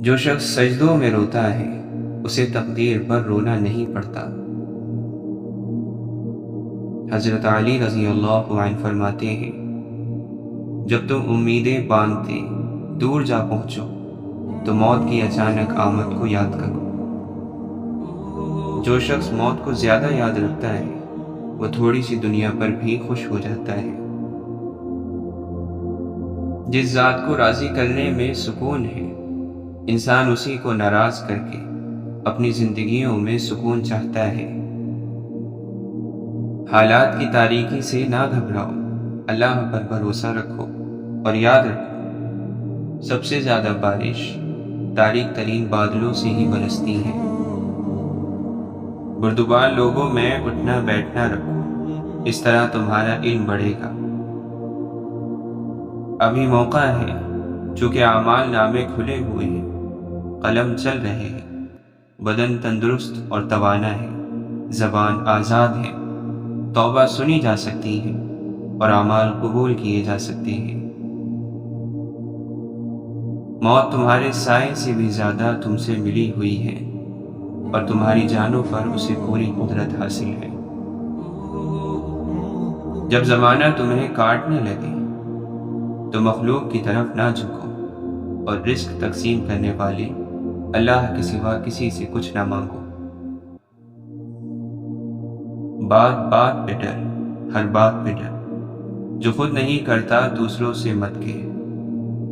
جو شخص سجدوں میں روتا ہے اسے تقدیر پر رونا نہیں پڑتا۔ حضرت علی رضی اللہ عنہ فرماتے ہیں، جب تم امیدیں باندھتے دور جا پہنچو تو موت کی اچانک آمد کو یاد کرو۔ جو شخص موت کو زیادہ یاد رکھتا ہے وہ تھوڑی سی دنیا پر بھی خوش ہو جاتا ہے۔ جس ذات کو راضی کرنے میں سکون ہے، انسان اسی کو ناراض کر کے اپنی زندگیوں میں سکون چاہتا ہے۔ حالات کی تاریکی سے نہ گھبراؤ، اللہ پر بھروسہ رکھو اور یاد رکھو، سب سے زیادہ بارش تاریک ترین بادلوں سے ہی برستی ہے۔ بردبار لوگوں میں اٹھنا بیٹھنا رکھو، اس طرح تمہارا علم بڑھے گا۔ ابھی موقع ہے، چونکہ اعمال نامے کھلے ہوئے ہیں، قلم چل رہے ہیں، بدن تندرست اور توانا ہے، زبان آزاد ہے، توبہ سنی جا سکتی ہے اور اعمال قبول کیے جا سکتے ہیں۔ موت تمہارے سائے سے بھی زیادہ تم سے ملی ہوئی ہے اور تمہاری جانوں پر اسے پوری قدرت حاصل ہے۔ جب زمانہ تمہیں کاٹنے لگے تو مخلوق کی طرف نہ جھکو اور رزق تقسیم کرنے والے اللہ کے سوا کسی سے کچھ نہ مانگو۔ بات بات پہ ڈر، ہر بات پہ ڈر، جو خود نہیں کرتا دوسروں سے مت کہے۔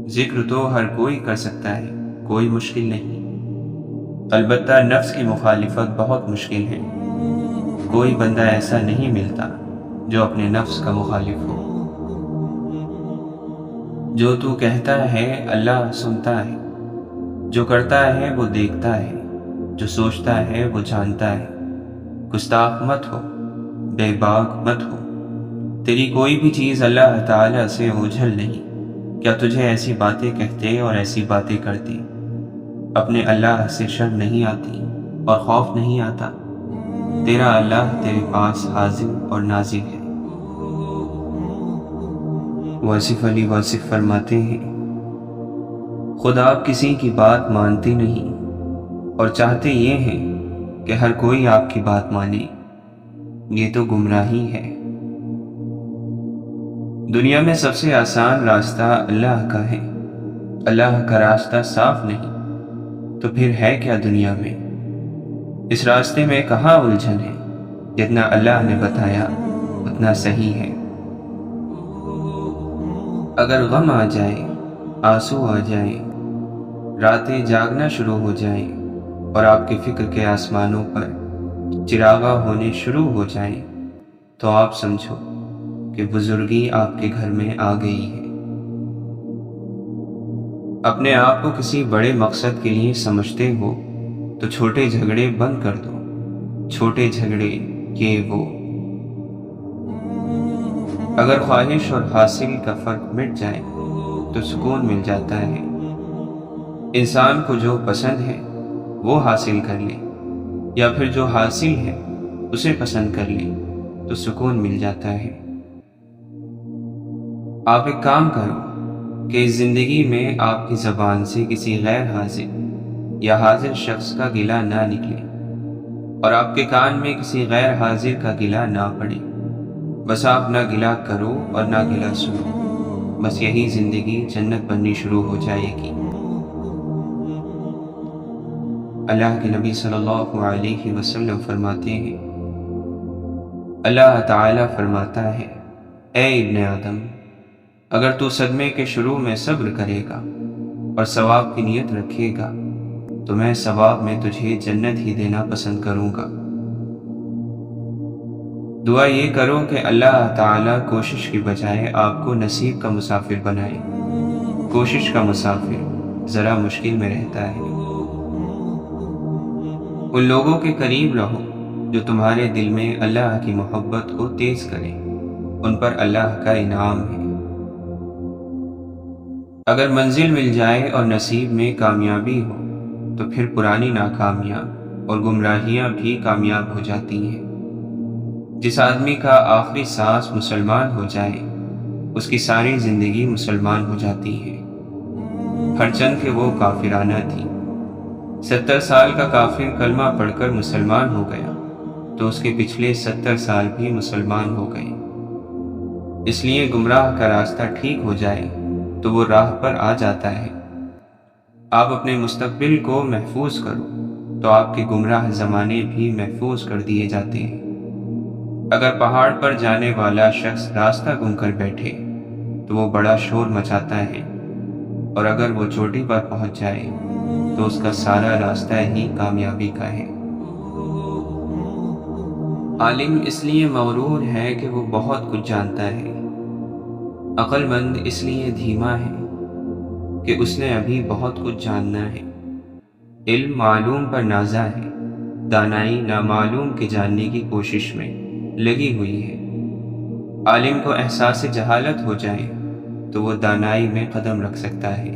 ذکر تو ہر کوئی کر سکتا ہے، کوئی مشکل نہیں، البتہ نفس کی مخالفت بہت مشکل ہے۔ کوئی بندہ ایسا نہیں ملتا جو اپنے نفس کا مخالف ہو۔ جو تو کہتا ہے اللہ سنتا ہے، جو کرتا ہے وہ دیکھتا ہے، جو سوچتا ہے وہ جانتا ہے۔ گستاخ مت ہو، بے باک مت ہو، تیری کوئی بھی چیز اللہ تعالیٰ سے اوجھل نہیں۔ کیا تجھے ایسی باتیں کہتے اور ایسی باتیں کرتے اپنے اللہ سے شرم نہیں آتی اور خوف نہیں آتا؟ تیرا اللہ تیرے پاس حاضر اور ناظر ہے۔ واصف علی واصف فرماتے ہیں، خود آپ کسی کی بات مانتے نہیں اور چاہتے یہ ہیں کہ ہر کوئی آپ کی بات مانے، یہ تو گمراہی ہے۔ دنیا میں سب سے آسان راستہ اللہ کا ہے، اللہ کا راستہ صاف نہیں تو پھر ہے کیا دنیا میں؟ اس راستے میں کہاں الجھن ہے، جتنا اللہ نے بتایا اتنا صحیح ہے۔ اگر غم آ جائے، آنسو آ جائیں، راتیں جاگنا شروع ہو جائیں اور آپ کے فکر کے آسمانوں پر چراغاں ہونے شروع ہو جائیں تو آپ سمجھو کہ بزرگی آپ کے گھر میں آ گئی ہے۔ اپنے آپ کو کسی بڑے مقصد کے لیے سمجھتے ہو تو چھوٹے جھگڑے بند کر دو، چھوٹے جھگڑے یہ وہ۔ اگر خواہش اور حاصل کا فرق مٹ جائے تو سکون مل جاتا ہے۔ انسان کو جو پسند ہے وہ حاصل کر لے، یا پھر جو حاصل ہے اسے پسند کر لے تو سکون مل جاتا ہے۔ آپ ایک کام کرو کہ اس زندگی میں آپ کی زبان سے کسی غیر حاضر یا حاضر شخص کا گلہ نہ نکلے اور آپ کے کان میں کسی غیر حاضر کا گلہ نہ پڑے۔ بس آپ نہ گلہ کرو اور نہ گلہ سنو، بس یہی زندگی جنت بننی شروع ہو جائے گی۔ اللہ کے نبی صلی اللہ علیہ وسلم فرماتے ہیں، اللہ تعالیٰ فرماتا ہے، اے ابن آدم، اگر تو صدمے کے شروع میں صبر کرے گا اور ثواب کی نیت رکھے گا تو میں ثواب میں تجھے جنت ہی دینا پسند کروں گا۔ دعا یہ کرو کہ اللہ تعالیٰ کوشش کی بجائے آپ کو نصیب کا مسافر بنائے۔ کوشش کا مسافر ذرا مشکل میں رہتا ہے۔ ان لوگوں کے قریب رہو جو تمہارے دل میں اللہ کی محبت کو تیز کریں، ان پر اللہ کا انعام ہے۔ اگر منزل مل جائے اور نصیب میں کامیابی ہو تو پھر پرانی ناکامیاں اور گمراہیاں بھی کامیاب ہو جاتی ہیں۔ جس آدمی کا آخری سانس مسلمان ہو جائے اس کی ساری زندگی مسلمان ہو جاتی ہے۔ ہرچند کہ وہ کافرانہ تھی۔ 70 سال کا کافر کلمہ پڑھ کر مسلمان ہو گیا تو اس کے پچھلے 70 سال بھی مسلمان ہو گئے۔ اس لیے گمراہ کا راستہ ٹھیک ہو جائے تو وہ راہ پر آ جاتا ہے۔ آپ اپنے مستقبل کو محفوظ کرو تو آپ کے گمراہ زمانے بھی محفوظ کر دیے جاتے ہیں۔ اگر پہاڑ پر جانے والا شخص راستہ گم کر بیٹھے تو وہ بڑا شور مچاتا ہے، اور اگر وہ چوٹی پر پہنچ جائے تو اس کا سارا راستہ ہی کامیابی کا ہے۔ عالم اس لیے مغرور ہے کہ وہ بہت کچھ جانتا ہے، عقل مند اس لیے دھیما ہے کہ اس نے ابھی بہت کچھ جاننا ہے۔ علم معلوم پر نازا ہے، دانائی نامعلوم کے جاننے کی کوشش میں لگی ہوئی ہے۔ عالم کو احساس جہالت ہو جائے تو وہ دانائی میں قدم رکھ سکتا ہے۔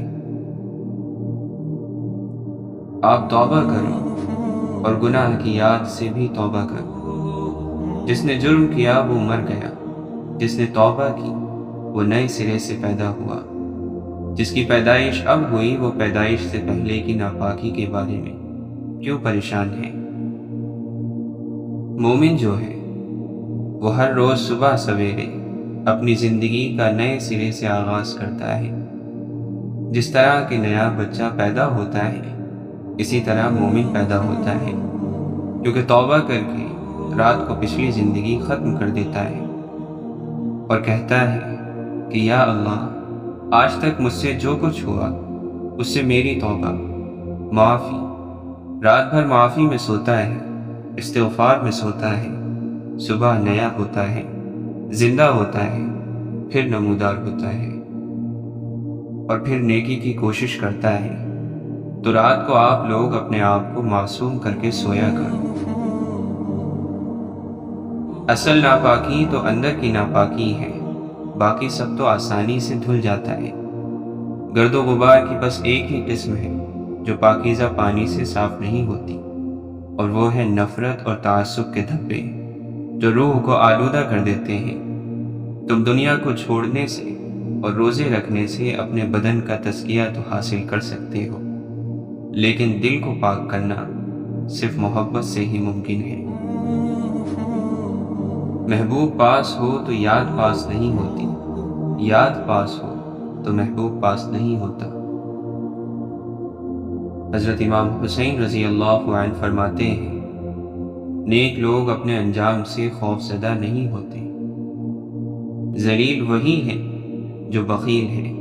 آپ توبہ کرو اور گناہ کی یاد سے بھی توبہ کرو۔ جس نے جرم کیا وہ مر گیا، جس نے توبہ کی وہ نئے سرے سے پیدا ہوا۔ جس کی پیدائش اب ہوئی وہ پیدائش سے پہلے کی ناپاکی کے بارے میں کیوں پریشان ہے؟ مومن جو ہے وہ ہر روز صبح سویرے اپنی زندگی کا نئے سرے سے آغاز کرتا ہے۔ جس طرح کہ نیا بچہ پیدا ہوتا ہے اسی طرح مومن پیدا ہوتا ہے، کیونکہ توبہ کر کے رات کو پچھلی زندگی ختم کر دیتا ہے اور کہتا ہے کہ یا اللہ، آج تک مجھ سے جو کچھ ہوا اس سے میری توبہ، معافی۔ رات بھر معافی میں سوتا ہے، استغفار میں سوتا ہے، صبح نیا ہوتا ہے، زندہ ہوتا ہے، پھر نمودار ہوتا ہے اور پھر نیکی کی کوشش کرتا ہے۔ تو رات کو آپ لوگ اپنے آپ کو معصوم کر کے سویا کرو۔ اصل ناپاکی تو اندر کی ناپاکی ہے، باقی سب تو آسانی سے دھل جاتا ہے۔ گرد و غبار کی بس ایک ہی قسم ہے جو پاکیزہ پانی سے صاف نہیں ہوتی، اور وہ ہے نفرت اور تعصب کے دھبے جو روح کو آلودہ کر دیتے ہیں۔ تم دنیا کو چھوڑنے سے اور روزے رکھنے سے اپنے بدن کا تزکیہ تو حاصل کر سکتے ہو، لیکن دل کو پاک کرنا صرف محبت سے ہی ممکن ہے۔ محبوب پاس ہو تو یاد پاس نہیں ہوتی، یاد پاس ہو تو محبوب پاس نہیں ہوتا۔ حضرت امام حسین رضی اللہ عنہ فرماتے ہیں، نیک لوگ اپنے انجام سے خوف زدہ نہیں ہوتے، ذلیل وہی ہے جو بخیل ہے۔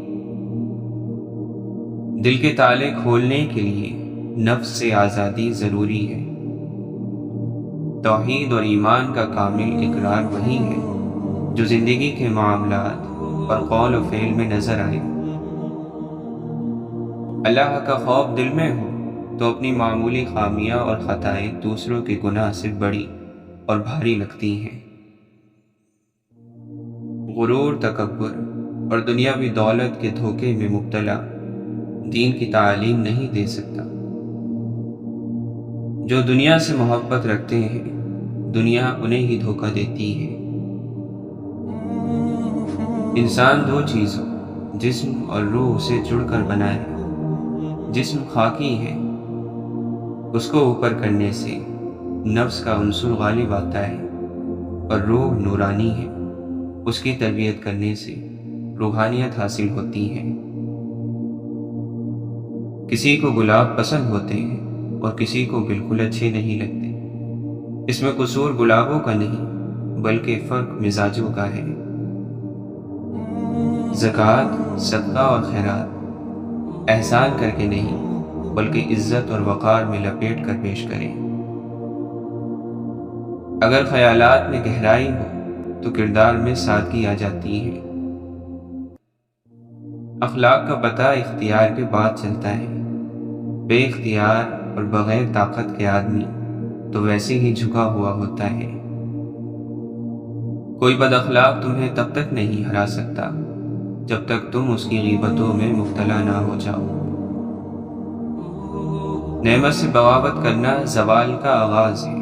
دل کے تالے کھولنے کے لیے نفس سے آزادی ضروری ہے۔ توحید اور ایمان کا کامل اقرار وہی ہے جو زندگی کے معاملات اور قول و فعل میں نظر آئے۔ اللہ کا خوف دل میں ہو تو اپنی معمولی خامیاں اور خطائیں دوسروں کے گناہ سے بڑی اور بھاری لگتی ہیں۔ غرور، تکبر اور دنیاوی دولت کے دھوکے میں مبتلا دین کی تعلیم نہیں دے سکتا۔ جو دنیا سے محبت رکھتے ہیں دنیا انہیں ہی دھوکہ دیتی ہے۔ انسان دو چیزوں جسم اور روح سے جڑ کر بنا ہے۔ جسم خاکی ہے، اس کو اوپر کرنے سے نفس کا عنصر غالب آتا ہے، اور روح نورانی ہے، اس کی تربیت کرنے سے روحانیت حاصل ہوتی ہے۔ کسی کو گلاب پسند ہوتے ہیں اور کسی کو بالکل اچھے نہیں لگتے۔ اس میں قصور گلابوں کا نہیں بلکہ فرق مزاجوں کا ہے۔ زکوٰۃ، صدقہ اور خیرات احسان کر کے نہیں بلکہ عزت اور وقار میں لپیٹ کر پیش کریں۔ اگر خیالات میں گہرائی ہو تو کردار میں سادگی آ جاتی ہے۔ اخلاق کا پتہ اختیار کے بعد چلتا ہے۔ بے اختیار اور بغیر طاقت کے آدمی تو ویسے ہی جھکا ہوا ہوتا ہے۔ کوئی بد اخلاق تمہیں تب تک نہیں ہرا سکتا جب تک تم اس کی غیبتوں میں مبتلا نہ ہو جاؤ۔ نعمت سے بغاوت کرنا زوال کا آغاز ہے،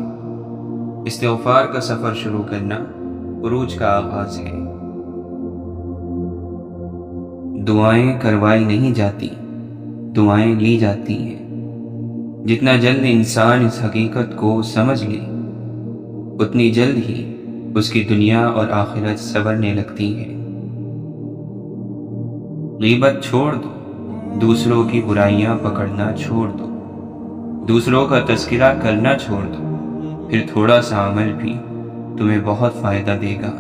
استغفار کا سفر شروع کرنا عروج کا آغاز ہے۔ دعائیں کروائی نہیں جاتی، دعائیں لی جاتی ہیں۔ جتنا جلد انسان اس حقیقت کو سمجھ لے اتنی جلد ہی اس کی دنیا اور آخرت سنورنے لگتی ہے۔ غیبت چھوڑ دو، دوسروں کی برائیاں پکڑنا چھوڑ دو، دوسروں کا تذکرہ کرنا چھوڑ دو، پھر تھوڑا سا عمل بھی تمہیں بہت فائدہ دے گا۔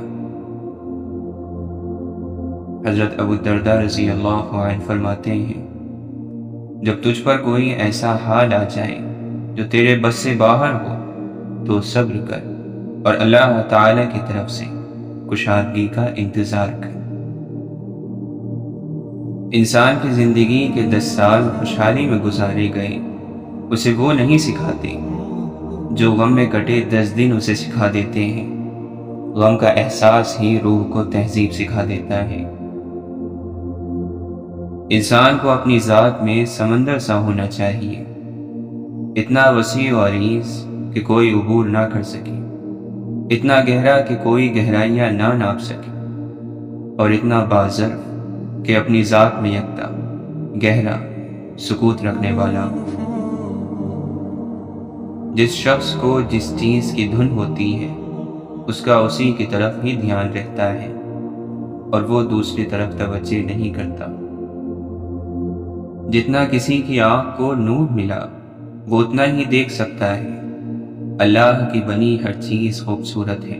حضرت ابو الدرداء رضی اللہ عنہ فرماتے ہیں، جب تجھ پر کوئی ایسا حال آ جائے جو تیرے بس سے باہر ہو تو صبر کر اور اللہ تعالی کی طرف سے کشادگی کا انتظار کر۔ انسان کی زندگی کے 10 سال خوشحالی میں گزارے گئے اسے وہ نہیں سکھاتے جو غم میں کٹے 10 دن اسے سکھا دیتے ہیں۔ غم کا احساس ہی روح کو تہذیب سکھا دیتا ہے۔ انسان کو اپنی ذات میں سمندر سا ہونا چاہیے، اتنا وسیع و عریض کہ کوئی عبور نہ کر سکے، اتنا گہرا کہ کوئی گہرائیاں نہ ناپ سکے، اور اتنا باظرف کہ اپنی ذات میں یکتا گہرا سکوت رکھنے والا ہو۔ جس شخص کو جس چیز کی دھن ہوتی ہے اس کا اسی کی طرف ہی دھیان رہتا ہے اور وہ دوسری طرف توجہ نہیں کرتا۔ جتنا کسی کی آنکھ کو نور ملا وہ اتنا ہی دیکھ سکتا ہے۔ اللہ کی بنی ہر چیز خوبصورت ہے۔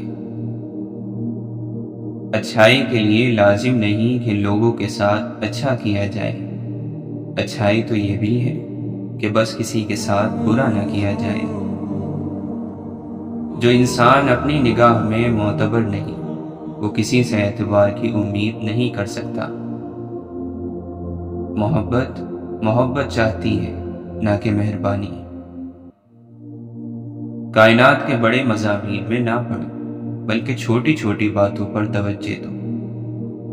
اچھائی کے لیے لازم نہیں کہ لوگوں کے ساتھ اچھا کیا جائے، اچھائی تو یہ بھی ہے کہ بس کسی کے ساتھ برا نہ کیا جائے۔ جو انسان اپنی نگاہ میں معتبر نہیں وہ کسی سے اعتبار کی امید نہیں کر سکتا۔ محبت چاہتی ہے نہ کہ مہربانی۔ کائنات کے بڑے مضامین میں نہ پڑو بلکہ چھوٹی چھوٹی باتوں پر توجہ دو۔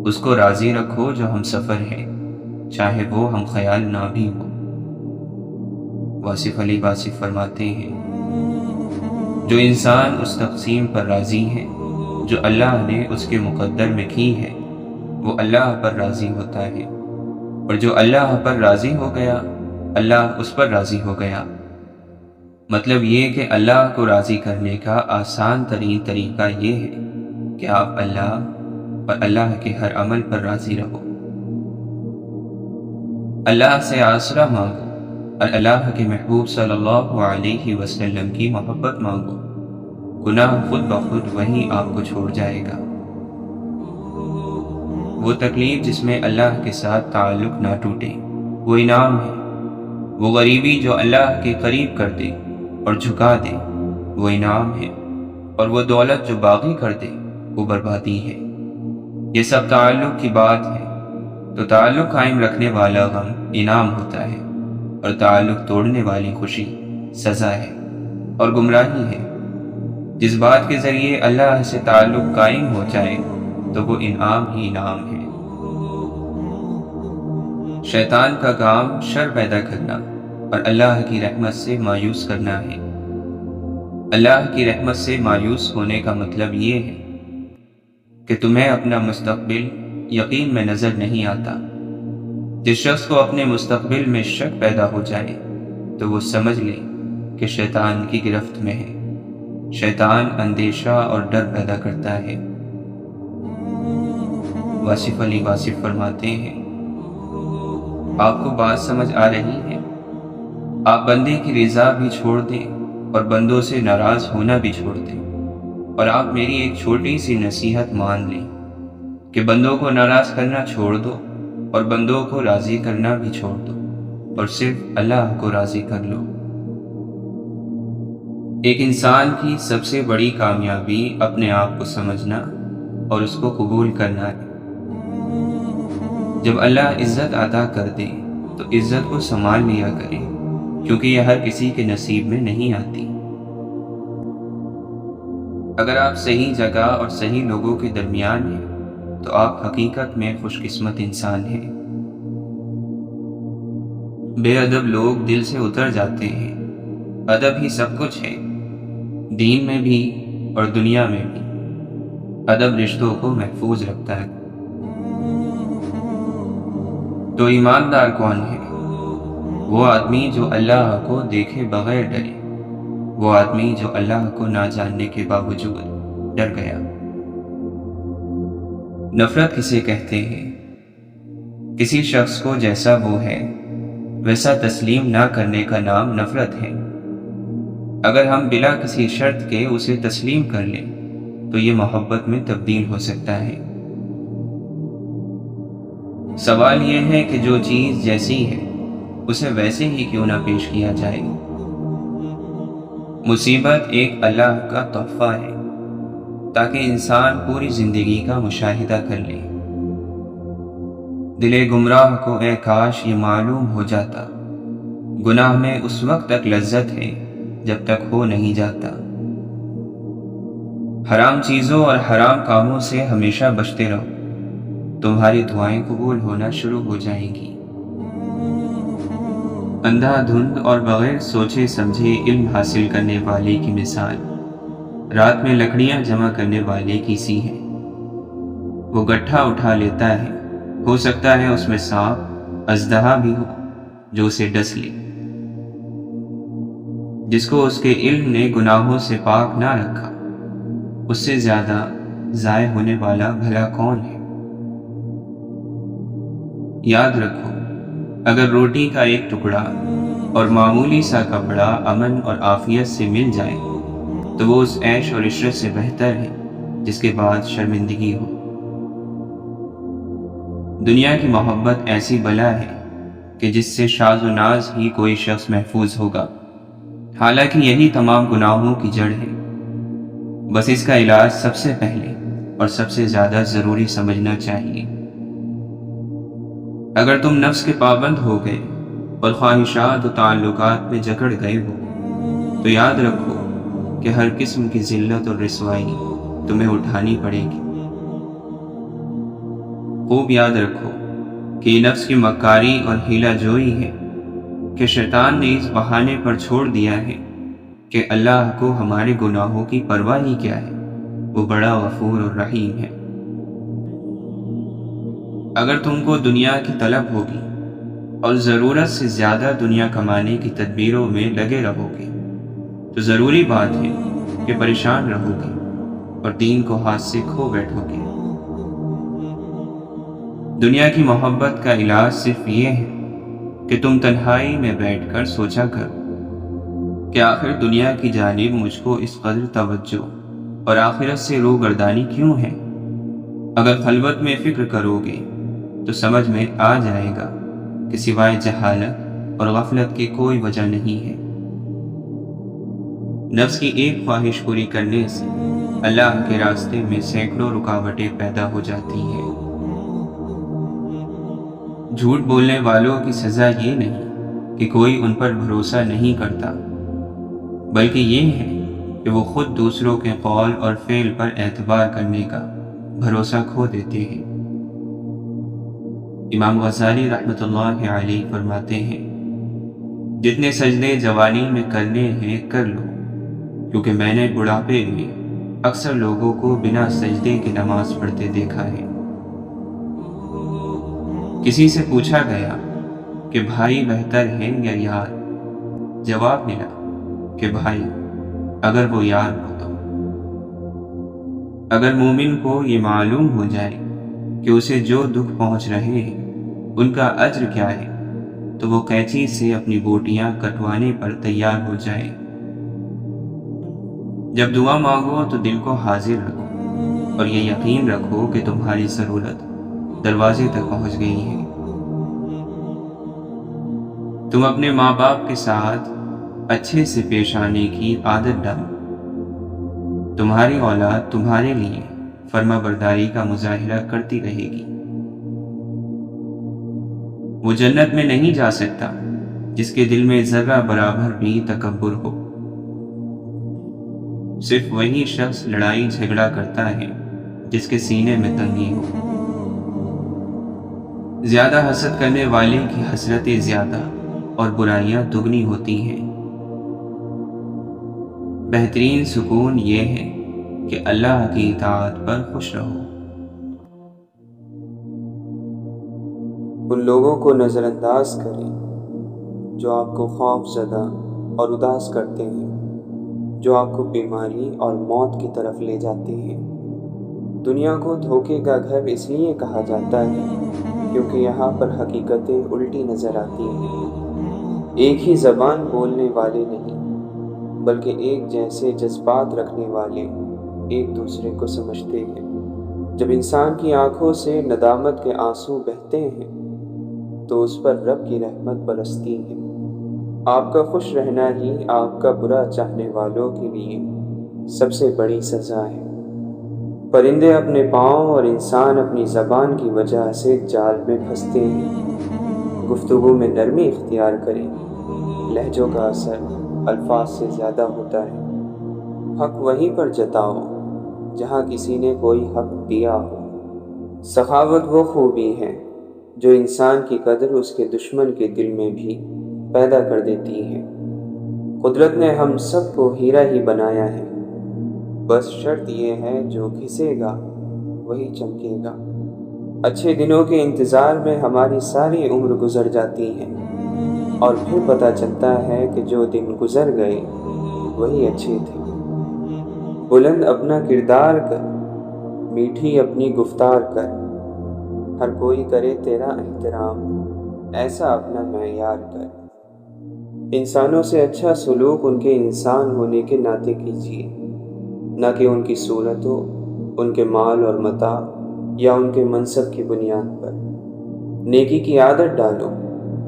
اس کو راضی رکھو جو ہم سفر ہے، چاہے وہ ہم خیال نہ بھی ہو۔ واصف علی واصف فرماتے ہیں، جو انسان اس تقسیم پر راضی ہے جو اللہ نے اس کے مقدر میں کی ہے وہ اللہ پر راضی ہوتا ہے، اور جو اللہ پر راضی ہو گیا اللہ اس پر راضی ہو گیا۔ مطلب یہ کہ اللہ کو راضی کرنے کا آسان ترین طریقہ یہ ہے کہ آپ اللہ اور اللہ کے ہر عمل پر راضی رہو۔ اللہ سے آسرا مانگو اور اللہ کے محبوب صلی اللہ علیہ وسلم کی محبت مانگو، گناہ خود بخود وہی آپ کو چھوڑ جائے گا۔ وہ تکلیف جس میں اللہ کے ساتھ تعلق نہ ٹوٹے وہ انعام ہے، وہ غریبی جو اللہ کے قریب کر دے اور جھکا دے وہ انعام ہے، اور وہ دولت جو باغی کر دے وہ بربادی ہے۔ یہ سب تعلق کی بات ہے، تو تعلق قائم رکھنے والا غم انعام ہوتا ہے اور تعلق توڑنے والی خوشی سزا ہے اور گمراہی ہے۔ جس بات کے ذریعے اللہ سے تعلق قائم ہو جائے تو وہ انعام ہی انعام ہے۔ شیطان کا کام شر پیدا کرنا اور اللہ کی رحمت سے مایوس کرنا ہے۔ اللہ کی رحمت سے مایوس ہونے کا مطلب یہ ہے کہ تمہیں اپنا مستقبل یقین میں نظر نہیں آتا۔ جس شخص کو اپنے مستقبل میں شک پیدا ہو جائے تو وہ سمجھ لے کہ شیطان کی گرفت میں ہے۔ شیطان اندیشہ اور ڈر پیدا کرتا ہے۔ واصف علی واصف فرماتے ہیں، آپ کو بات سمجھ آ رہی ہے؟ آپ بندے کی رضا بھی چھوڑ دیں اور بندوں سے ناراض ہونا بھی چھوڑ دیں، اور آپ میری ایک چھوٹی سی نصیحت مان لیں کہ بندوں کو ناراض کرنا چھوڑ دو اور بندوں کو راضی کرنا بھی چھوڑ دو اور صرف اللہ کو راضی کر لو۔ ایک انسان کی سب سے بڑی کامیابی اپنے آپ کو سمجھنا اور اس کو قبول کرنا ہے۔ جب اللہ عزت عطا کر دے تو عزت کو سنبھال لیا کرے، کیونکہ یہ ہر کسی کے نصیب میں نہیں آتی۔ اگر آپ صحیح جگہ اور صحیح لوگوں کے درمیان ہیں تو آپ حقیقت میں خوش قسمت انسان ہیں۔ بے ادب لوگ دل سے اتر جاتے ہیں۔ ادب ہی سب کچھ ہے، دین میں بھی اور دنیا میں بھی۔ ادب رشتوں کو محفوظ رکھتا ہے۔ تو ایماندار کون ہے؟ وہ آدمی جو اللہ کو دیکھے بغیر ڈرے، وہ آدمی جو اللہ کو نہ جاننے کے باوجود ڈر گیا۔ نفرت کسے کہتے ہیں؟ کسی شخص کو جیسا وہ ہے ویسا تسلیم نہ کرنے کا نام نفرت ہے۔ اگر ہم بلا کسی شرط کے اسے تسلیم کر لیں تو یہ محبت میں تبدیل ہو سکتا ہے۔ سوال یہ ہے کہ جو چیز جیسی ہے اسے ویسے ہی کیوں نہ پیش کیا جائے۔ مصیبت ایک اللہ کا تحفہ ہے تاکہ انسان پوری زندگی کا مشاہدہ کر لے۔ دل گمراہ کو اے کاش یہ معلوم ہو جاتا، گناہ میں اس وقت تک لذت ہے جب تک ہو نہیں جاتا۔ حرام چیزوں اور حرام کاموں سے ہمیشہ بچتے رہو، تمہاری دعائیں قبول ہونا شروع ہو جائیں گی۔ اندھا دھند اور بغیر سوچے سمجھے علم حاصل کرنے والے کی مثال رات میں لکڑیاں جمع کرنے والے کی سی ہے۔ وہ گٹھا اٹھا لیتا ہے، ہو سکتا ہے اس میں سانپ اژدہا بھی ہو جو اسے ڈس لے۔ جس کو اس کے علم نے گناہوں سے پاک نہ رکھا، اس سے زیادہ ضائع ہونے والا بھلا کون ہے؟ یاد رکھو، اگر روٹی کا ایک ٹکڑا اور معمولی سا کپڑا امن اور عافیت سے مل جائے تو وہ اس عیش اور عشرت سے بہتر ہے جس کے بعد شرمندگی ہو۔ دنیا کی محبت ایسی بلا ہے کہ جس سے شاذ و ناز ہی کوئی شخص محفوظ ہوگا، حالانکہ یہی تمام گناہوں کی جڑ ہے۔ بس اس کا علاج سب سے پہلے اور سب سے زیادہ ضروری سمجھنا چاہیے۔ اگر تم نفس کے پابند ہو گئے اور خواہشات و تعلقات میں جکڑ گئے ہو تو یاد رکھو کہ ہر قسم کی ذلت اور رسوائی تمہیں اٹھانی پڑے گی۔ خوب یاد رکھو کہ یہ نفس کی مکاری اور ہیلا جوئی ہے کہ شیطان نے اس بہانے پر چھوڑ دیا ہے کہ اللہ کو ہمارے گناہوں کی پرواہ ہی کیا ہے، وہ بڑا غفور اور رحیم ہے۔ اگر تم کو دنیا کی طلب ہوگی اور ضرورت سے زیادہ دنیا کمانے کی تدبیروں میں لگے رہو گے تو ضروری بات ہے کہ پریشان رہو گے اور دین کو ہاتھ سے کھو بیٹھو گے۔ دنیا کی محبت کا علاج صرف یہ ہے کہ تم تنہائی میں بیٹھ کر سوچا کرو کہ آخر دنیا کی جانب مجھ کو اس قدر توجہ اور آخرت سے روگردانی کیوں ہے۔ اگر خلوت میں فکر کرو گے تو سمجھ میں آ جائے گا کہ سوائے جہالت اور غفلت کی کوئی وجہ نہیں ہے۔ نفس کی ایک خواہش پوری کرنے سے اللہ کے راستے میں سینکڑوں رکاوٹیں پیدا ہو جاتی ہیں۔ جھوٹ بولنے والوں کی سزا یہ نہیں کہ کوئی ان پر بھروسہ نہیں کرتا، بلکہ یہ ہے کہ وہ خود دوسروں کے قول اور فعل پر اعتبار کرنے کا بھروسہ کھو دیتے ہیں۔ امام غزالی رحمۃ اللہ علیہ فرماتے ہیں، جتنے سجدے جوانی میں کرنے ہیں کر لو، کیونکہ میں نے بڑھاپے میں اکثر لوگوں کو بنا سجدے کی نماز پڑھتے دیکھا ہے۔ کسی سے پوچھا گیا کہ بھائی بہتر ہے یا یار؟ جواب ملا کہ بھائی اگر وہ یار ہو تو۔ اگر مومن کو یہ معلوم ہو جائے کہ اسے جو دکھ پہنچ رہے ہیں ان کا اجر کیا ہے تو وہ قینچی سے اپنی بوٹیاں کٹوانے پر تیار ہو جائے۔ جب دعا مانگو تو دل کو حاضر رکھو اور یہ یقین رکھو کہ تمہاری ضرورت دروازے تک پہنچ گئی ہے۔ تم اپنے ماں باپ کے ساتھ اچھے سے پیش آنے کی عادت ڈالو، تمہاری اولاد تمہارے لیے فرما برداری کا مظاہرہ کرتی رہے گی۔ وہ جنت میں نہیں جا سکتا جس کے دل میں ذرہ برابر بھی تکبر ہو۔ صرف وہی شخص لڑائی جھگڑا کرتا ہے جس کے سینے میں تنگی ہو۔ زیادہ حسد کرنے والے کی حسرتیں زیادہ اور برائیاں دگنی ہوتی ہیں۔ بہترین سکون یہ ہے کہ اللہ کی اطاعت پر خوش رہو۔ ان لوگوں کو نظر انداز کریں جو آپ کو خوف زدہ اور اداس کرتے ہیں، جو آپ کو بیماری اور موت کی طرف لے جاتے ہیں۔ دنیا کو دھوکے کا گھر اس لیے کہا جاتا ہے کیونکہ یہاں پر حقیقتیں الٹی نظر آتی ہیں۔ ایک ہی زبان بولنے والے نہیں، بلکہ ایک جیسے جذبات رکھنے والے ایک دوسرے کو سمجھتے ہیں۔ جب انسان کی آنکھوں سے ندامت کے آنسو بہتے ہیں تو اس پر رب کی رحمت برستی ہے۔ آپ کا خوش رہنا ہی آپ کا برا چاہنے والوں کے لیے سب سے بڑی سزا ہے۔ پرندے اپنے پاؤں اور انسان اپنی زبان کی وجہ سے جال میں پھنستے ہیں۔ گفتگو میں نرمی اختیار کریں، لہجوں کا اثر الفاظ سے زیادہ ہوتا ہے۔ حق وہیں پر جتاؤ جہاں کسی نے کوئی حق دیا ہو۔ سخاوت وہ خوبی ہے جو انسان کی قدر اس کے دشمن کے دل میں بھی پیدا کر دیتی ہے۔ قدرت نے ہم سب کو ہیرا ہی بنایا ہے، بس شرط یہ ہے جو گھسے گا وہی چمکے گا۔ اچھے دنوں کے انتظار میں ہماری ساری عمر گزر جاتی ہے اور پھر پتہ چلتا ہے کہ جو دن گزر گئے وہی اچھے تھے۔ بلند اپنا کردار کر، میٹھی اپنی گفتار کر، ہر کوئی کرے تیرا احترام، ایسا اپنا معیار کر۔ انسانوں سے اچھا سلوک ان کے انسان ہونے کے ناطے کیجیے، نہ کہ ان کی صورتوں، ان کے مال اور متاع یا ان کے منصب کی بنیاد پر۔ نیکی کی عادت ڈالو،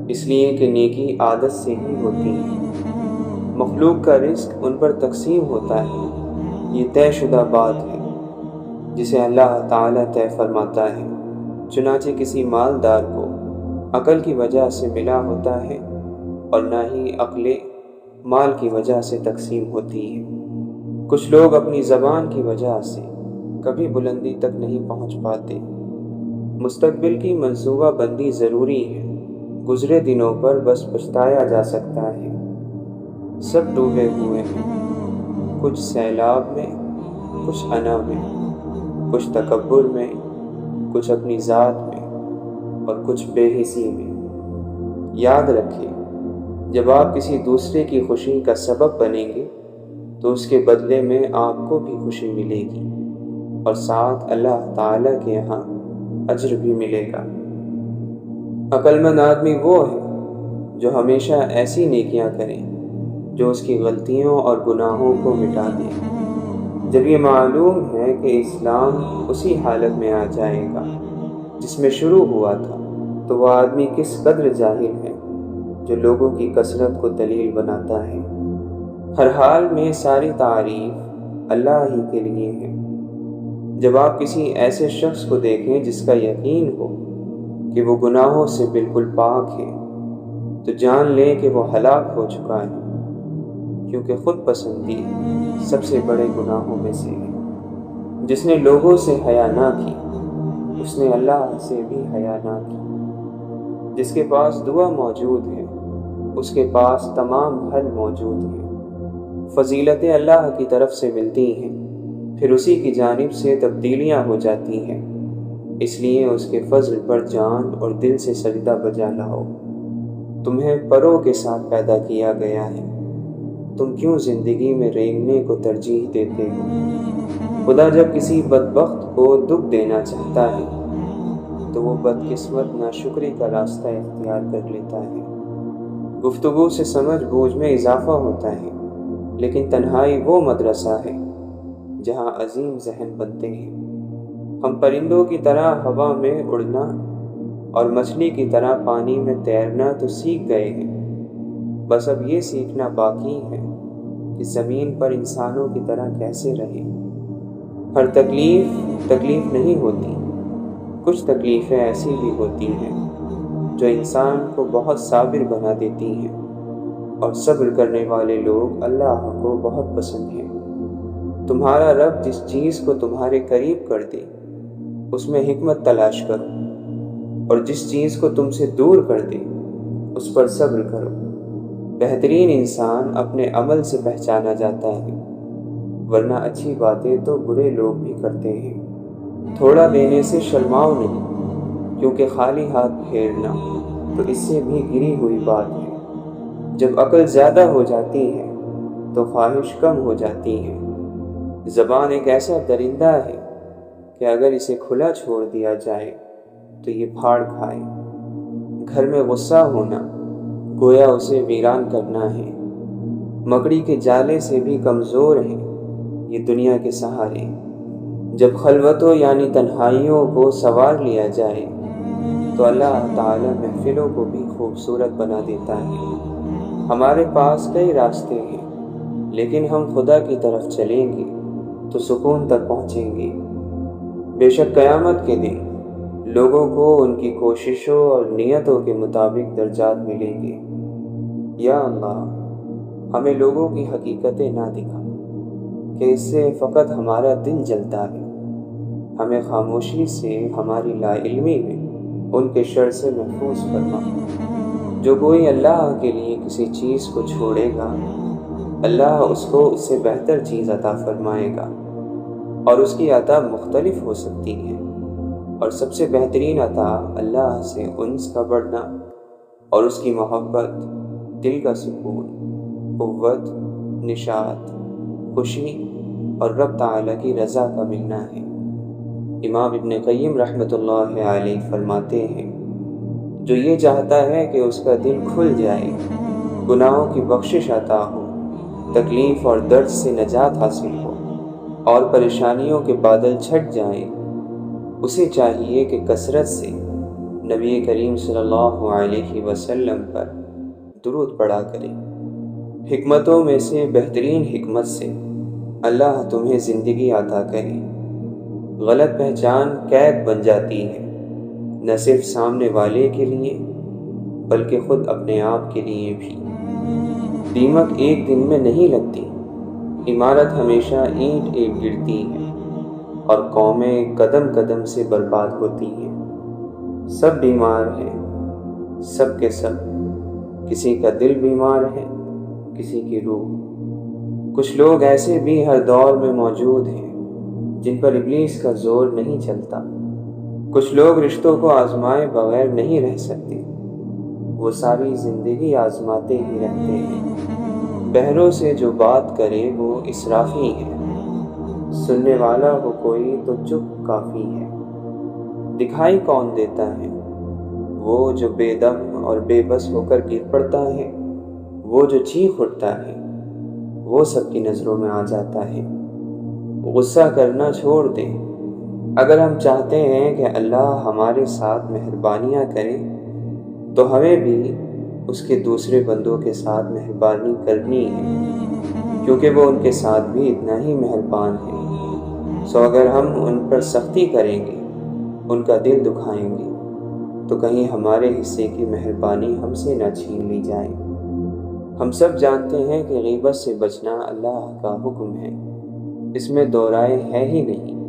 اس لیے کہ نیکی عادت سے ہی ہوتی ہے۔ مخلوق کا رزق ان پر تقسیم ہوتا ہے، یہ طے شدہ بات ہے جسے اللہ تعالیٰ طے فرماتا ہے۔ چنانچہ کسی مالدار کو عقل کی وجہ سے ملا ہوتا ہے اور نہ ہی عقل مال کی وجہ سے تقسیم ہوتی ہے۔ کچھ لوگ اپنی زبان کی وجہ سے کبھی بلندی تک نہیں پہنچ پاتے۔ مستقبل کی منصوبہ بندی ضروری ہے، گزرے دنوں پر بس پچھتایا جا سکتا ہے۔ سب ڈوبے ہوئے ہیں، کچھ سیلاب میں، کچھ انا میں، کچھ تکبر میں، کچھ اپنی ذات میں اور کچھ بے حسی میں۔ یاد رکھیں، جب آپ کسی دوسرے کی خوشی کا سبب بنیں گے تو اس کے بدلے میں آپ کو بھی خوشی ملے گی اور ساتھ اللہ تعالیٰ کے یہاں اجر بھی ملے گا۔ عقل مند آدمی وہ ہے جو ہمیشہ ایسی نیکیاں کرے جو اس کی غلطیوں اور گناہوں کو مٹا دے۔ جب یہ معلوم ہے کہ اسلام اسی حالت میں آ جائے گا جس میں شروع ہوا تھا، تو وہ آدمی کس قدر جاہل ہے جو لوگوں کی کثرت کو دلیل بناتا ہے۔ ہر حال میں ساری تعریف اللہ ہی کے لیے ہے۔ جب آپ کسی ایسے شخص کو دیکھیں جس کا یقین ہو کہ وہ گناہوں سے بالکل پاک ہے، تو جان لیں کہ وہ ہلاک ہو چکا ہے، کیونکہ خود پسندی سب سے بڑے گناہوں میں سے ہے۔ جس نے لوگوں سے حیا نہ کی، اس نے اللہ سے بھی حیا نہ کی۔ جس کے پاس دعا موجود ہے، اس کے پاس تمام حل موجود ہیں۔ فضیلتیں اللہ کی طرف سے ملتی ہیں، پھر اسی کی جانب سے تبدیلیاں ہو جاتی ہیں، اس لیے اس کے فضل پر جان اور دل سے سجدہ بجا لاؤ۔ تمہیں پروں کے ساتھ پیدا کیا گیا ہے، تم کیوں زندگی میں رینگنے کو ترجیح دیتے ہو؟ خدا جب کسی بدبخت کو دکھ دینا چاہتا ہے تو وہ بدقسمت ناشکری کا راستہ اختیار کر لیتا ہے۔ گفتگو سے سمجھ بوجھ میں اضافہ ہوتا ہے، لیکن تنہائی وہ مدرسہ ہے جہاں عظیم ذہن بنتے ہیں۔ ہم پرندوں کی طرح ہوا میں اڑنا اور مچھلی کی طرح پانی میں تیرنا تو سیکھ گئے ہیں، بس اب یہ سیکھنا باقی ہے کہ زمین پر انسانوں کی طرح کیسے رہیں۔ ہر تکلیف نہیں ہوتی، کچھ تکلیفیں ایسی بھی ہوتی ہیں جو انسان کو بہت صابر بنا دیتی ہیں، اور صبر کرنے والے لوگ اللہ کو بہت پسند ہیں۔ تمہارا رب جس چیز کو تمہارے قریب کر دے اس میں حکمت تلاش کرو، اور جس چیز کو تم سے دور کر دے اس پر صبر کرو۔ بہترین انسان اپنے عمل سے پہچانا جاتا ہے، ورنہ اچھی باتیں تو برے لوگ بھی کرتے ہیں۔ تھوڑا دینے سے شرماؤ نہیں، کیونکہ خالی ہاتھ پھیرنا تو اس سے بھی گری ہوئی بات ہے۔ جب عقل زیادہ ہو جاتی ہے تو خواہش کم ہو جاتی ہے۔ زبان ایک ایسا درندہ ہے کہ اگر اسے کھلا چھوڑ دیا جائے تو یہ پھاڑ کھائے۔ گھر میں غصہ ہونا گویا اسے ویران کرنا ہے۔ مکڑی کے جالے سے بھی کمزور ہیں یہ دنیا کے سہارے۔ جب خلوتوں یعنی تنہائیوں کو سنوار لیا جائے تو اللہ تعالیٰ محفلوں کو بھی خوبصورت بنا دیتا ہے۔ ہمارے پاس کئی راستے ہیں، لیکن ہم خدا کی طرف چلیں گے تو سکون تک پہنچیں گے۔ بے شک قیامت کے دن لوگوں کو ان کی کوششوں اور نیتوں کے مطابق درجات ملیں گے۔ یا اللہ، ہمیں لوگوں کی حقیقتیں نہ دکھا کہ اس سے فقط ہمارا دل جلتا ہے۔ ہمیں خاموشی سے ہماری لا علمی میں ان کے شر سے محفوظ فرما۔ جو کوئی اللہ کے لیے کسی چیز کو چھوڑے گا، اللہ اس کو اس سے بہتر چیز عطا فرمائے گا، اور اس کی عطا مختلف ہو سکتی ہے، اور سب سے بہترین عطا اللہ سے انس کا بڑھنا اور اس کی محبت، دل کا سکون، قوت، نشاط، خوشی اور رب تعالیٰ کی رضا کا ملنا ہے۔ امام ابن قیم رحمۃ اللہ علیہ فرماتے ہیں، جو یہ چاہتا ہے کہ اس کا دل کھل جائے، گناہوں کی بخشش عطا ہو، تکلیف اور درد سے نجات حاصل ہو اور پریشانیوں کے بادل چھٹ جائیں، اسے چاہیے کہ کثرت سے نبی کریم صلی اللہ علیہ وسلم پر درود پڑھا کرے۔ حکمتوں میں سے بہترین حکمت سے اللہ تمہیں زندگی عطا کرے۔ غلط پہچان قید بن جاتی ہے، نہ صرف سامنے والے کے لیے بلکہ خود اپنے آپ کے لیے بھی۔ دیمک ایک دن میں نہیں لگتی، عمارت ہمیشہ اینٹ ایک گرتی ہے، اور قومیں قدم قدم سے برباد ہوتی ہیں۔ سب بیمار ہیں، سب کے سب، کسی کا دل بیمار ہے، کسی کی روح۔ کچھ لوگ ایسے بھی ہر دور میں موجود ہیں جن پر ابلیس کا زور نہیں چلتا۔ کچھ لوگ رشتوں کو آزمائے بغیر نہیں رہ سکتے، وہ ساری زندگی آزماتے ہی رہتے ہیں۔ بہروں سے جو بات کرے وہ اسرافی ہے، سننے والا ہو کوئی تو چپ کافی ہے۔ دکھائی کون دیتا ہے؟ وہ جو بے دم اور بے بس ہو کر گر پڑتا ہے، وہ جو چیخ اٹھتا ہے، وہ سب کی نظروں میں آ جاتا ہے۔ غصہ کرنا چھوڑ دیں۔ اگر ہم چاہتے ہیں کہ اللہ ہمارے ساتھ مہربانیاں کرے تو ہمیں بھی اس کے دوسرے بندوں کے ساتھ مہربانی کرنی ہے، کیونکہ وہ ان کے ساتھ بھی اتنا ہی مہربان ہے۔ سو اگر ہم ان پر سختی کریں گے، ان کا دل دکھائیں گے، تو کہیں ہمارے حصے کی مہربانی ہم سے نہ چھین لی جائے۔ ہم سب جانتے ہیں کہ غیبت سے بچنا اللہ کا حکم ہے، اس میں دو رائے ہے ہی نہیں،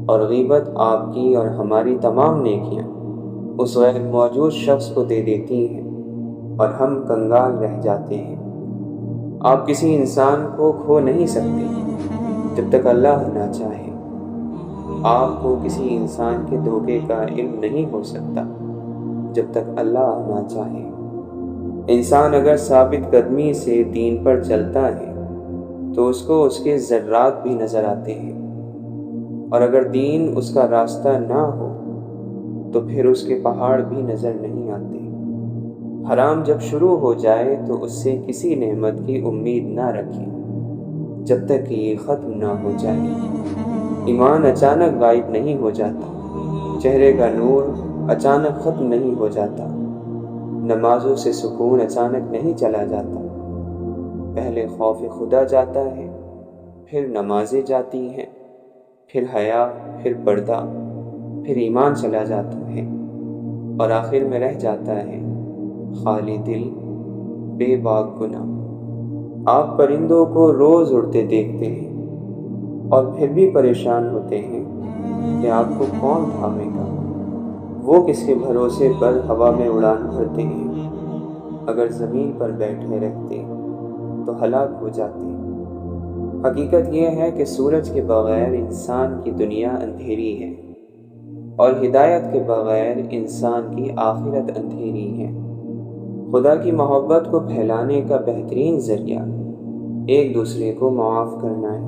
اور غیبت آپ کی اور ہماری تمام نیکیاں اس غیر موجود شخص کو دے دیتی ہیں اور ہم کنگال رہ جاتے ہیں۔ آپ کسی انسان کو کھو نہیں سکتے جب تک اللہ نہ چاہے۔ آپ کو کسی انسان کے دھوکے کا علم نہیں ہو سکتا جب تک اللہ نہ چاہے۔ انسان اگر ثابت قدمی سے دین پر چلتا ہے تو اس کو اس کے ذرات بھی نظر آتے ہیں، اور اگر دین اس کا راستہ نہ ہو تو پھر اس کے پہاڑ بھی نظر نہیں آتے۔ حرام جب شروع ہو جائے تو اس سے کسی نعمت کی امید نہ رکھیں جب تک کہ یہ ختم نہ ہو جائے۔ ایمان اچانک غائب نہیں ہو جاتا، چہرے کا نور اچانک ختم نہیں ہو جاتا، نمازوں سے سکون اچانک نہیں چلا جاتا۔ پہلے خوف خدا جاتا ہے، پھر نمازیں جاتی ہیں، پھر حیا، پھر پردہ، پھر ایمان چلا جاتا ہے، اور آخر میں رہ جاتا ہے خالی دل، بے باک گناہ۔ آپ پرندوں کو روز اڑتے دیکھتے ہیں اور پھر بھی پریشان ہوتے ہیں کہ آپ کو کون تھامے گا۔ وہ کس کے بھروسے پر ہوا میں اڑان بھرتے ہیں، اگر زمین پر بیٹھے رہتے تو ہلاک ہو جاتے۔ حقیقت یہ ہے کہ سورج کے بغیر انسان کی دنیا اندھیری ہے، اور ہدایت کے بغیر انسان کی آخرت اندھیری ہے۔ خدا کی محبت کو پھیلانے کا بہترین ذریعہ ایک دوسرے کو معاف کرنا ہے۔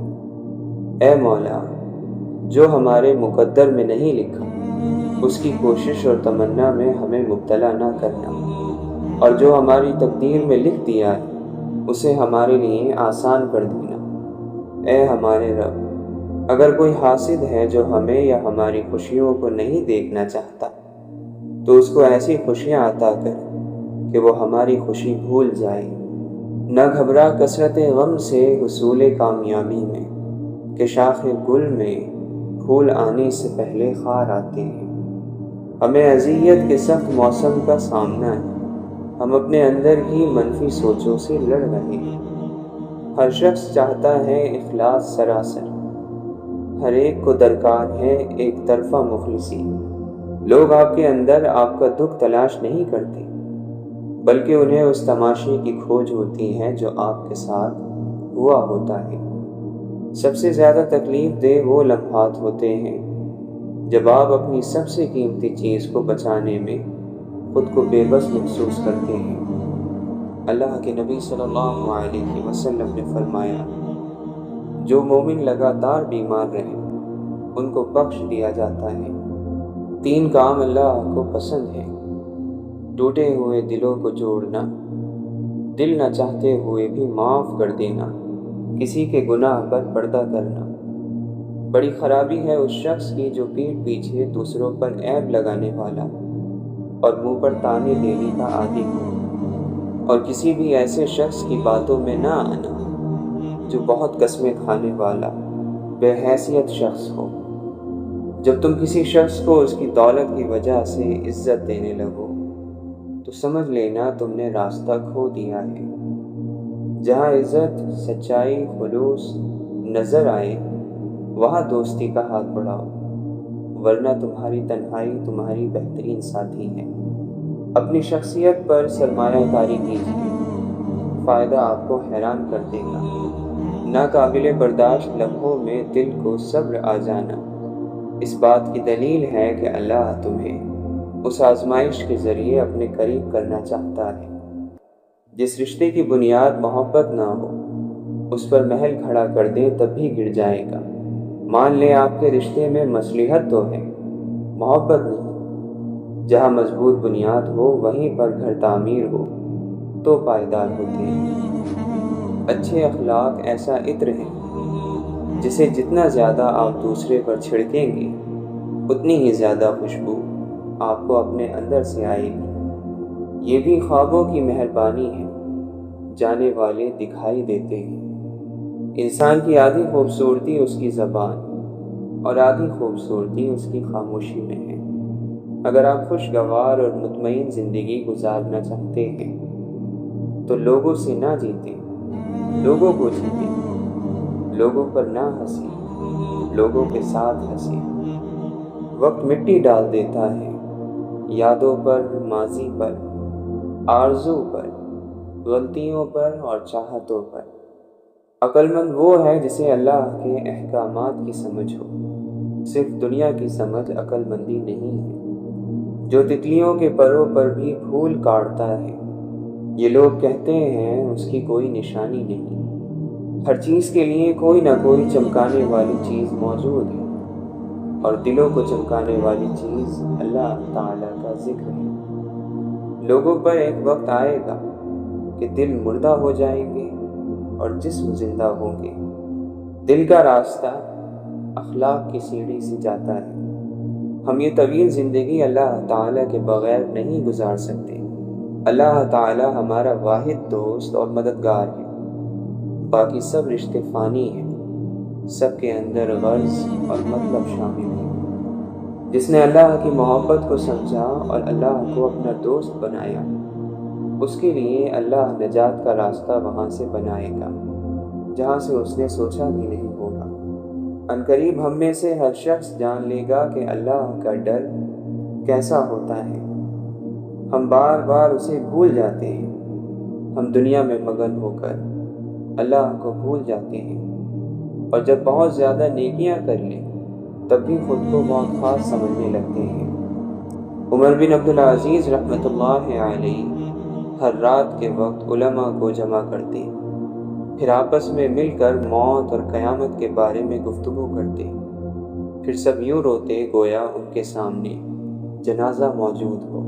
اے مولا، جو ہمارے مقدر میں نہیں لکھا اس کی کوشش اور تمنا میں ہمیں مبتلا نہ کرنا، اور جو ہماری تقدیر میں لکھ دیا ہے اسے ہمارے لیے آسان کر دینا۔ اے ہمارے رب، اگر کوئی حاسد ہے جو ہمیں یا ہماری خوشیوں کو نہیں دیکھنا چاہتا تو اس کو ایسی خوشیاں عطا کر کہ وہ ہماری خوشی بھول جائے۔ نہ گھبرا کثرت غم سے حصول کامیابی میں کہ شاخ گل میں پھول آنے سے پہلے خار آتے ہیں۔ ہمیں اذیت کے سخت موسم کا سامنا ہے، ہم اپنے اندر ہی منفی سوچوں سے لڑ رہے ہیں۔ ہر شخص چاہتا ہے اخلاص سراسر، ہر ایک کو درکار ہے ایک طرفہ مخلصی۔ لوگ آپ کے اندر آپ کا دکھ تلاش نہیں کرتے، بلکہ انہیں اس تماشے کی کھوج ہوتی ہے جو آپ کے ساتھ ہوا ہوتا ہے۔ سب سے زیادہ تکلیف دہ وہ لمحات ہوتے ہیں جب آپ اپنی سب سے قیمتی چیز کو بچانے میں خود کو بے بس محسوس کرتے ہیں۔ اللہ کے نبی صلی اللہ علیہ وسلم نے فرمایا، جو مومن لگاتار بیمار رہے ان کو بخش دیا جاتا ہے۔ 3 کام اللہ کو پسند ہے: ٹوٹے ہوئے دلوں کو جوڑنا، دل نہ چاہتے ہوئے بھی معاف کر دینا، کسی کے گناہ پر پردہ کرنا۔ بڑی خرابی ہے اس شخص کی جو پیٹھ پیچھے دوسروں پر عیب لگانے والا اور منہ پر تانے دینے کا عادی ہو، اور کسی بھی ایسے شخص کی باتوں میں نہ آنا جو بہت قسمیں کھانے والا بے حیثیت شخص ہو۔ جب تم کسی شخص کو اس کی دولت کی وجہ سے عزت دینے لگو تو سمجھ لینا تم نے راستہ کھو دیا ہے۔ جہاں عزت، سچائی، خلوص نظر آئے وہاں دوستی کا ہاتھ بڑھاؤ، ورنہ تمہاری تنہائی تمہاری بہترین ساتھی ہے۔ اپنی شخصیت پر سرمایہ کاری کیجیے، فائدہ آپ کو حیران کر دے گا۔ ناقابل برداشت لمحوں میں دل کو صبر آ جانا اس بات کی دلیل ہے کہ اللہ تمہیں اس آزمائش کے ذریعے اپنے قریب کرنا چاہتا ہے۔ جس رشتے کی بنیاد محبت نہ ہو اس پر محل کھڑا کر دیں تب بھی گر جائے گا۔ مان لیں آپ کے رشتے میں مصلحت تو ہے، محبت نہیں۔ جہاں مضبوط بنیاد ہو وہیں پر گھر تعمیر ہو تو پائیدار ہوتے ہیں۔ اچھے اخلاق ایسا عطر ہے جسے جتنا زیادہ آپ دوسرے پر چھڑکیں گے اتنی ہی زیادہ خوشبو آپ کو اپنے اندر سے آئے گی۔ یہ بھی خوابوں کی مہربانی ہے، جانے والے دکھائی دیتے ہیں۔ انسان کی آدھی خوبصورتی اس کی زبان اور آدھی خوبصورتی اس کی خاموشی میں ہے۔ اگر آپ خوشگوار اور مطمئن زندگی گزارنا چاہتے ہیں تو لوگوں سے نہ جیتے، لوگوں کو جیتے۔ لوگوں پر نہ ہنسیں، لوگوں کے ساتھ ہنسیں۔ وقت مٹی ڈال دیتا ہے یادوں پر، ماضی پر، آرزو پر، غلطیوں پر اور چاہتوں پر۔ عقل مند وہ ہے جسے اللہ کے احکامات کی سمجھ ہو۔ صرف دنیا کی سمجھ عقل مندی نہیں ہے۔ جو تتلیوں کے پروں پر بھی پھول کاٹتا ہے یہ لوگ کہتے ہیں اس کی کوئی نشانی نہیں۔ ہر چیز کے لیے کوئی نہ کوئی چمکانے والی چیز موجود ہے، اور دلوں کو چمکانے والی چیز اللہ تعالیٰ کا ذکر ہے۔ لوگوں پر ایک وقت آئے گا کہ دل مردہ ہو جائیں گے اور جسم زندہ ہوں گے۔ دل کا راستہ اخلاق کی سیڑھی سے جاتا ہے۔ ہم یہ طویل زندگی اللہ تعالیٰ کے بغیر نہیں گزار سکتے۔ اللہ تعالیٰ ہمارا واحد دوست اور مددگار ہے۔ باقی سب رشتے فانی ہیں، سب کے اندر غرض اور مطلب شامل ہے۔ جس نے اللہ کی محبت کو سمجھا اور اللہ کو اپنا دوست بنایا اس کے لیے اللہ نجات کا راستہ وہاں سے بنائے گا جہاں سے اس نے سوچا بھی نہیں ہوگا۔ عنقریب ہم میں سے ہر شخص جان لے گا کہ اللہ کا ڈر کیسا ہوتا ہے۔ ہم بار بار اسے بھول جاتے ہیں۔ ہم دنیا میں مگن ہو کر اللہ کو بھول جاتے ہیں، اور جب بہت زیادہ نیکیاں کر لیں تب بھی خود کو بہت خاص سمجھنے لگتے ہیں۔ عمر بن عبدالعزیز رحمۃ اللہ علیہ ہر رات کے وقت علماء کو جمع کرتے، پھر آپس میں مل کر موت اور قیامت کے بارے میں گفتگو کرتے، پھر سب یوں روتے گویا ان کے سامنے جنازہ موجود ہو۔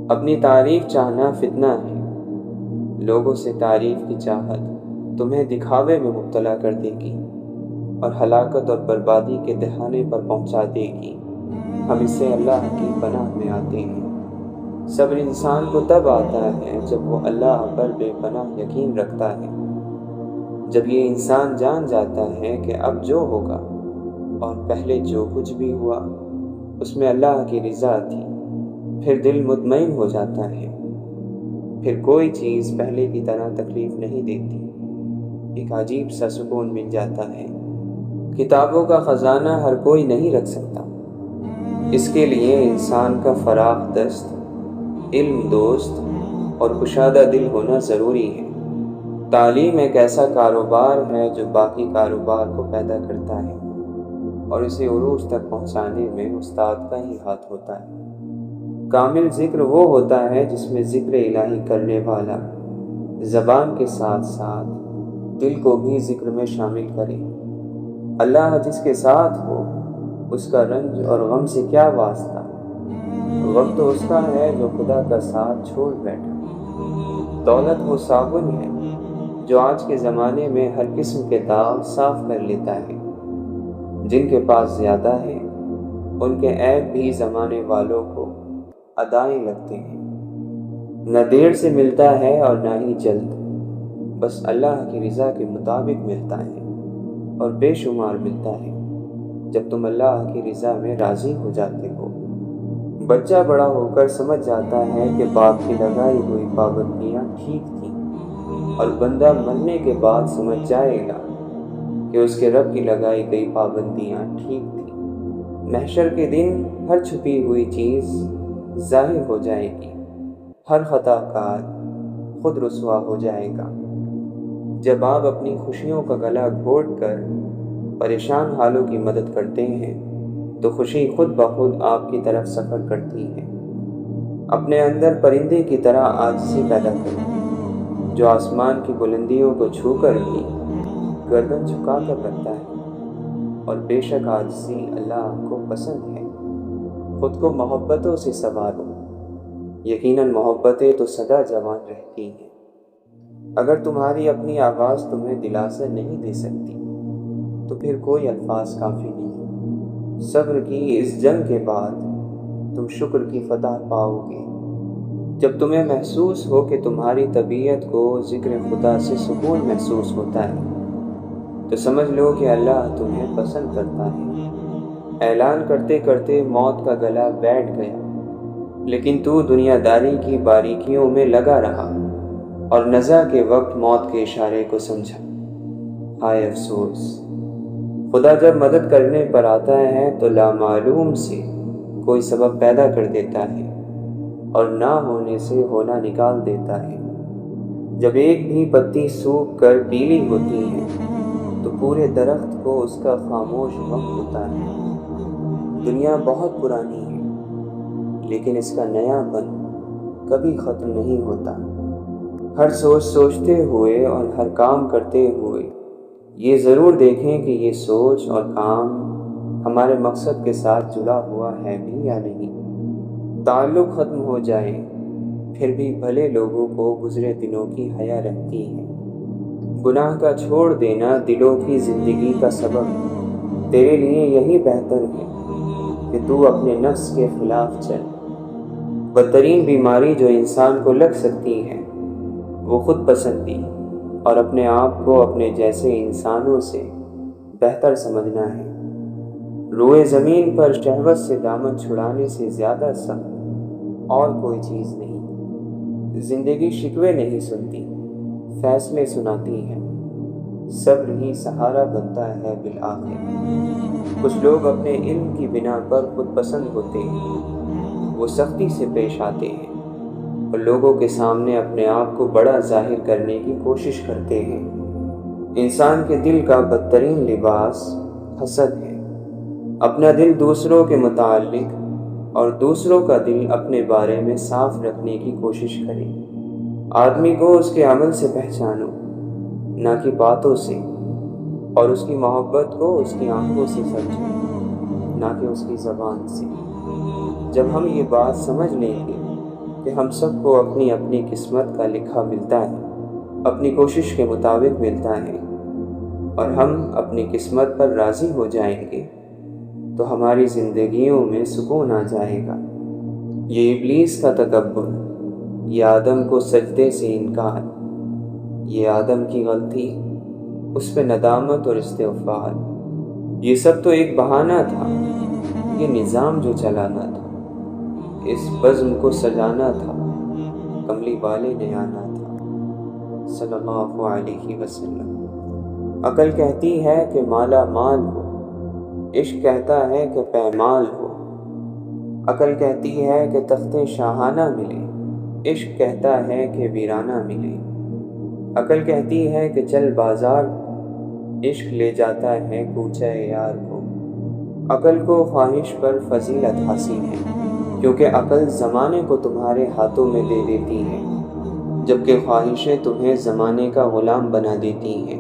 اپنی تعریف چاہنا فتنہ ہے، لوگوں سے تعریف کی چاہت تمہیں دکھاوے میں مبتلا کر دے گی اور ہلاکت اور بربادی کے دہانے پر پہنچا دے گی۔ ہم اس سے اللہ کی پناہ میں آتے ہیں۔ صبر انسان کو تب آتا ہے جب وہ اللہ پر بے پناہ یقین رکھتا ہے، جب یہ انسان جان جاتا ہے کہ اب جو ہوگا اور پہلے جو کچھ بھی ہوا اس میں اللہ کی رضا تھی، پھر دل مطمئن ہو جاتا ہے، پھر کوئی چیز پہلے کی طرح تکلیف نہیں دیتی، ایک عجیب سا سکون مل جاتا ہے۔ کتابوں کا خزانہ ہر کوئی نہیں رکھ سکتا، اس کے لیے انسان کا فراخ دست، علم دوست اور کشادہ دل ہونا ضروری ہے۔ تعلیم ایک ایسا کاروبار ہے جو باقی کاروبار کو پیدا کرتا ہے اور اسے عروج تک پہنچانے میں استاد کا ہی ہاتھ ہوتا ہے۔ کامل ذکر وہ ہوتا ہے جس میں ذکر الہی کرنے والا زبان کے ساتھ ساتھ دل کو بھی ذکر میں شامل کرے۔ اللہ جس کے ساتھ ہو اس کا رنج اور غم سے کیا واسطہ، غم تو اس کا ہے جو خدا کا ساتھ چھوڑ بیٹھا۔ دولت وہ صابن ہے جو آج کے زمانے میں ہر قسم کے داغ صاف کر لیتا ہے۔ جن کے پاس زیادہ ہے ان کے عیب بھی زمانے والوں کو ادائیں لگتے ہیں۔ نہ دیر سے ملتا ہے اور نہ ہی جلد، بس اللہ کی رضا کے مطابق ملتا ہے اور بے شمار ملتا ہے جب تم اللہ کی رضا میں راضی ہو جاتے ہو۔ بچہ بڑا ہو کر سمجھ جاتا ہے کہ باپ کی لگائی ہوئی پابندیاں ٹھیک تھیں، اور بندہ مرنے کے بعد سمجھ جائے گا کہ اس کے رب کی لگائی گئی پابندیاں ٹھیک تھیں۔ محشر کے دن ہر چھپی ہوئی چیز ظاہر ہو جائے گی، ہر خطا کار خود رسوا ہو جائے گا۔ جب آپ اپنی خوشیوں کا گلا گھونٹ کر پریشان حالوں کی مدد کرتے ہیں تو خوشی خود بخود آپ کی طرف سفر کرتی ہے۔ اپنے اندر پرندے کی طرح عاجزی پیدا کریں جو آسمان کی بلندیوں کو چھو کر بھی گردن جھکا کر رکھتا ہے، اور بے شک عاجزی اللہ کو پسند ہے۔ خود کو محبتوں سے سنوارو، یقیناً محبتیں تو سدا جوان رہتی ہیں۔ اگر تمہاری اپنی آواز تمہیں دلاسا نہیں دے سکتی تو پھر کوئی الفاظ کافی نہیں۔ صبر کی اس جنگ کے بعد تم شکر کی فتح پاؤ گے۔ جب تمہیں محسوس ہو کہ تمہاری طبیعت کو ذکر خدا سے سکون محسوس ہوتا ہے تو سمجھ لو کہ اللہ تمہیں پسند کرتا ہے۔ اعلان کرتے کرتے موت کا گلا بیٹھ گیا، لیکن تو دنیا داری کی باریکیوں میں لگا رہا اور نزع کے وقت موت کے اشارے کو سمجھا۔ ہائے افسوس! خدا جب مدد کرنے پر آتا ہے تو لامعلوم سے کوئی سبب پیدا کر دیتا ہے اور نہ ہونے سے ہونا نکال دیتا ہے۔ جب ایک بھی پتی سوکھ کر پیلی ہوتی ہے تو پورے درخت کو اس کا خاموش غم ہوتا ہے۔ دنیا بہت پرانی ہے لیکن اس کا نیا پن کبھی ختم نہیں ہوتا۔ ہر سوچتے ہوئے اور ہر کام کرتے ہوئے یہ ضرور دیکھیں کہ یہ سوچ اور کام ہمارے مقصد کے ساتھ جڑا ہوا ہے بھی یا نہیں۔ تعلق ختم ہو جائے پھر بھی بھلے لوگوں کو گزرے دنوں کی حیا رہتی ہے۔ گناہ کا چھوڑ دینا دلوں کی زندگی کا سبب ہے۔ تیرے لیے یہی بہتر ہے کہ تو اپنے نفس کے خلاف چل۔ بدترین بیماری جو انسان کو لگ سکتی ہے وہ خود پسندی اور اپنے آپ کو اپنے جیسے انسانوں سے بہتر سمجھنا ہے۔ روئے زمین پر شہوت سے دامن چھڑانے سے زیادہ سخت اور کوئی چیز نہیں۔ زندگی شکوے نہیں سنتی، فیصلے سناتی ہے۔ صبر ہی سہارا بنتا ہے بالآخر۔ کچھ لوگ اپنے علم کی بنا پر خود پسند ہوتے ہیں، وہ سختی سے پیش آتے ہیں اور لوگوں کے سامنے اپنے آپ کو بڑا ظاہر کرنے کی کوشش کرتے ہیں۔ انسان کے دل کا بدترین لباس حسد ہے۔ اپنا دل دوسروں کے متعلق اور دوسروں کا دل اپنے بارے میں صاف رکھنے کی کوشش کریں۔ آدمی کو اس کے عمل سے پہچانو، نہ کہ باتوں سے، اور اس کی محبت کو اس کی آنکھوں سے سمجھو، نہ کہ اس کی زبان سے۔ جب ہم یہ بات سمجھ لیں گے کہ ہم سب کو اپنی اپنی قسمت کا لکھا ملتا ہے، اپنی کوشش کے مطابق ملتا ہے، اور ہم اپنی قسمت پر راضی ہو جائیں گے، تو ہماری زندگیوں میں سکون آ جائے گا۔ یہ ابلیس کا تکبر، یہ آدم کو سجدے سے انکار، یہ آدم کی غلطی، اس پہ ندامت اور استغفار، یہ سب تو ایک بہانہ تھا، یہ نظام جو چلانا تھا، اس بزم کو سجانا تھا، کملی والے نے آنا تھا، صلی اللہ علیہ وسلم۔ عقل کہتی ہے کہ مالا مال ہو، عشق کہتا ہے کہ پیمال ہو۔ عقل کہتی ہے کہ تخت شاہانہ ملے، عشق کہتا ہے کہ ویرانہ ملے۔ عقل کہتی ہے کہ چل بازار، عشق لے جاتا ہے کوچہ یار کو۔ عقل کو خواہش پر فضیلت حاصل ہے، کیونکہ عقل زمانے کو تمہارے ہاتھوں میں دے دیتی ہے، جبکہ خواہشیں تمہیں زمانے کا غلام بنا دیتی ہیں۔